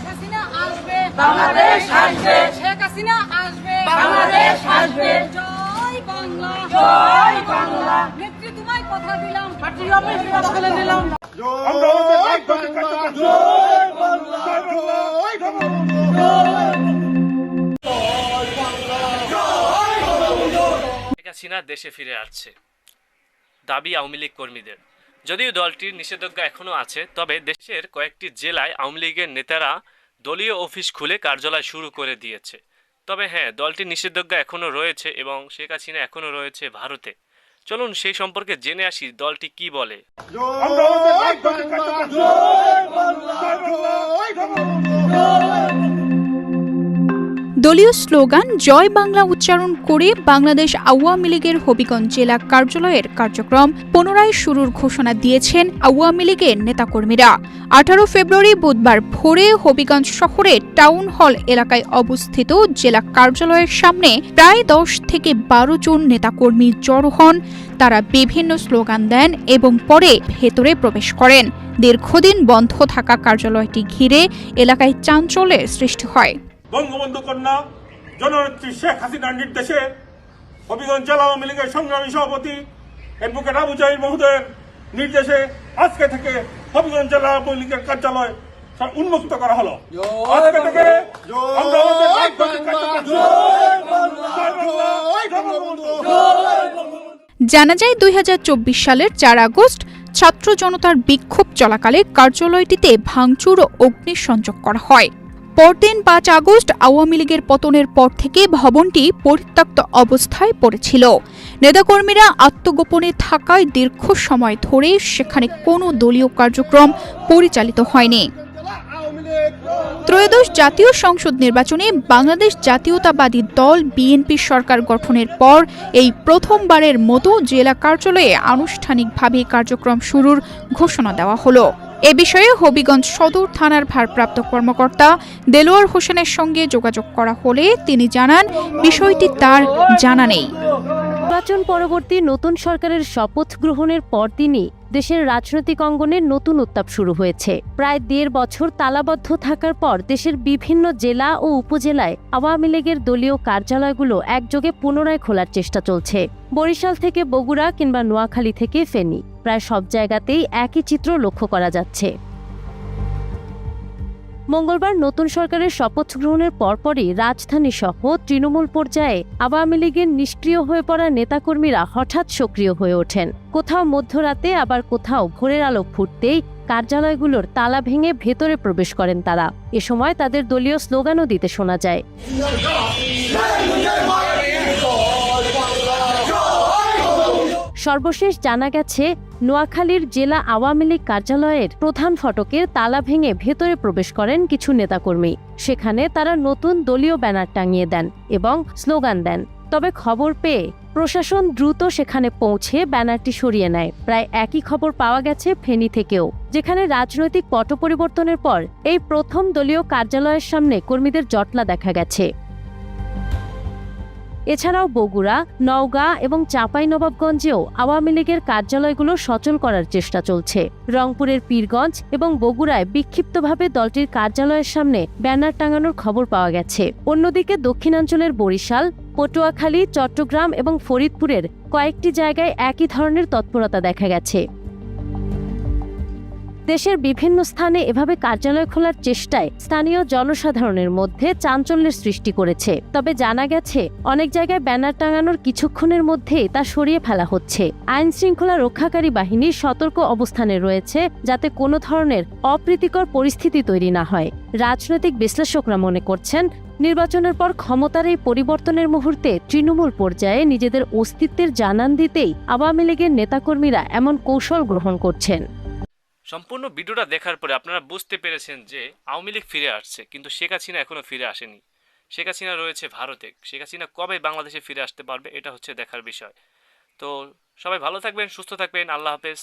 হাসিনা আসবে, বাংলাদেশ আসবে, শেখ হাসিনা আসবে, বাংলাদেশ আসবে। জয় বাংলা, জয় বাংলা। নেত্রী তোমায় কথা দিলাম, পার্টি অফিস দখলে নিলাম। শেখ হাসিনা দেশে ফিরে আসছে দাবি আওয়ামী লীগ কর্মীদের। যদিও দলটির নিষেধাজ্ঞা এখনও আছে, তবে দেশের কয়েকটি জেলায় আওয়ামী লীগের নেতারা দলীয় অফিস খুলে কার্যালয় শুরু করে দিয়েছে। তবে হ্যাঁ, দলটির নিষেধাজ্ঞা এখনও রয়েছে এবং শেখ হাসিনা এখনও রয়েছে ভারতে। চলুন সেই সম্পর্কে জেনে আসি দলটি কি বলে। দলীয় স্লোগান জয় বাংলা উচ্চারণ করে বাংলাদেশ আওয়ামী লীগের হবিগঞ্জ জেলা কার্যালয়ের কার্যক্রম পুনরায় শুরুর ঘোষণা দিয়েছেন আওয়ামী লীগের নেতাকর্মীরা। 18 ফেব্রুয়ারি বুধবার ভোরে হবিগঞ্জ শহরে টাউন হল এলাকায় অবস্থিত জেলা কার্যালয়ের সামনে প্রায় 10 থেকে 12 জন নেতাকর্মী জড়ো হন। তারা বিভিন্ন স্লোগান দেন এবং পরে ভেতরে প্রবেশ করেন। দীর্ঘদিন বন্ধ থাকা কার্যালয়টি ঘিরে এলাকায় চাঞ্চল্যের সৃষ্টি হয়। বঙ্গবন্ধু কন্যা জননেত্রী শেখ হাসিনার নির্দেশে হবিগঞ্জ জেলা আওয়ামী লীগের সংগ্রামী সভাপতি অ্যাডভোকেট আবু জাহির মহোদয়ের নির্দেশে আজকে থেকে হবিগঞ্জ জেলা আওয়ামী লীগের কার্যালয় উন্মুক্ত করা হলো। আজকে থেকে আমরা আমাদের রাজনৈতিক জানা যায় 2024 সালের 4 আগস্ট ছাত্র জনতার বিক্ষোভ চলাকালে কার্যালয়টিতে ভাঙচুর ও অগ্নিসংযোগ করা হয়। পরদিন 5 আগস্ট আওয়ামী লীগের পতনের পর থেকে ভবনটি পরিত্যক্ত অবস্থায় পড়েছিল। নেতাকর্মীরা আত্মগোপনে থাকায় দীর্ঘ সময় ধরে সেখানে কোনো দলীয় কার্যক্রম পরিচালিত হয়নি। ত্রয়োদশ জাতীয় সংসদ নির্বাচনে বাংলাদেশ জাতীয়তাবাদী দল বিএনপি সরকার গঠনের পর এই প্রথমবারের মতো জেলা কার্যালয়ে আনুষ্ঠানিকভাবে কার্যক্রম শুরুর ঘোষণা দেওয়া হলো। এ বিষয়ে হবিগঞ্জ সদর থানার ভারপ্রাপ্ত কর্মকর্তা দেলোয়ার হোসেনের সঙ্গে যোগাযোগ করা হলে তিনি জানান বিষয়টি তার জানা নেই। নির্বাচন পরবর্তী নতুন সরকারের শপথ গ্রহণের পরদিনই দেশের রাজনৈতিক অঙ্গনে নতুন উত্তাপ শুরু হয়েছে। প্রায় 1.5 বছর তালাবদ্ধ থাকার পর দেশের বিভিন্ন জেলা ও উপজেলায় আওয়ামী লীগের দলীয় কার্যালয়গুলো একযোগে পুনরায় খোলার চেষ্টা চলছে। বরিশাল থেকে বগুড়া কিংবা নোয়াখালী থেকে ফেনী, প্রায় সব জায়গাতেই একই চিত্র লক্ষ্য করা যাচ্ছে। মঙ্গলবার নতুন সরকারের শপথ গ্রহণের পরপরই রাজধানী সহ তৃণমূল পর্যায়ে আওয়ামী লীগের নিষ্ক্রিয় হয়ে পড়া নেতাকর্মীরা হঠাৎ সক্রিয় হয়ে ওঠেন। কোথাও মধ্যরাতে, আবার কোথাও ভোরের আলো ফুটতেই কার্যালয়গুলোর তালা ভেঙে ভেতরে প্রবেশ করেন তারা। এ সময় তাদের দলীয় স্লোগানও দিতে শোনা যায়। সর্বশেষ জানা গেছে, নোয়াখালীর জেলা আওয়ামী লীগ কার্যালয়ের প্রধান ফটকের তালা ভেঙে ভেতরে প্রবেশ করেন কিছু নেতাকর্মী। সেখানে তারা নতুন দলীয় ব্যানার টাঙিয়ে দেন এবং স্লোগান দেন। তবে খবর পেয়ে প্রশাসন দ্রুত সেখানে পৌঁছে ব্যানারটি সরিয়ে নেয়। প্রায় একই খবর পাওয়া গেছে ফেনী থেকেও, যেখানে রাজনৈতিক পট পরিবর্তনের পর এই প্রথম দলীয় কার্যালয়ের সামনে কর্মীদের জটলা দেখা গেছে। এছাড়াও বগুড়া, নওগাঁ এবং চাঁপাইনবাবগঞ্জেও আওয়ামী লীগের কার্যালয়গুলো সচল করার চেষ্টা চলছে। রংপুরের পীরগঞ্জ এবং বগুড়ায় বিক্ষিপ্তভাবে দলটির কার্যালয়ের সামনে ব্যানার টাঙানোর খবর পাওয়া গেছে। অন্যদিকে দক্ষিণাঞ্চলের বরিশাল, পটুয়াখালী, চট্টগ্রাম এবং ফরিদপুরের কয়েকটি জায়গায় একই ধরনের তৎপরতা দেখা গেছে। দেশের বিভিন্ন স্থানে এভাবে কার্যালয় খোলার চেষ্টায় স্থানীয় জনসাধারণের মধ্যে চাঞ্চল্যের সৃষ্টি করেছে। তবে জানা গেছে, অনেক জায়গায় ব্যানার টাঙানোর কিছুক্ষণের মধ্যেই তা সরিয়ে ফেলা হচ্ছে। আইন শৃঙ্খলা রক্ষাকারী বাহিনী সতর্ক অবস্থানে রয়েছে যাতে কোনো ধরনের অপ্রীতিকর পরিস্থিতি তৈরি না হয়। রাজনৈতিক বিশ্লেষকরা মনে করছেন, নির্বাচনের পর ক্ষমতার এই পরিবর্তনের মুহূর্তে তৃণমূল পর্যায়ে নিজেদের অস্তিত্বের জানান দিতেই আওয়ামী লীগের নেতাকর্মীরা এমন কৌশল গ্রহণ করছেন। সম্পূর্ণ ভিডিওটা দেখার পরে আপনারা বুঝতে পেরেছেন যে আওয়ামী লীগ ফিরে আসছে, কিন্তু শেখ হাসিনা এখনো ফিরে আসেনি। শেখ হাসিনা রয়েছে ভারতে। শেখ হাসিনা কবে বাংলাদেশে ফিরে আসতে পারবে, এটা হচ্ছে দেখার বিষয়। তো সবাই ভালো থাকবেন, সুস্থ থাকবেন। আল্লাহ হাফেজ।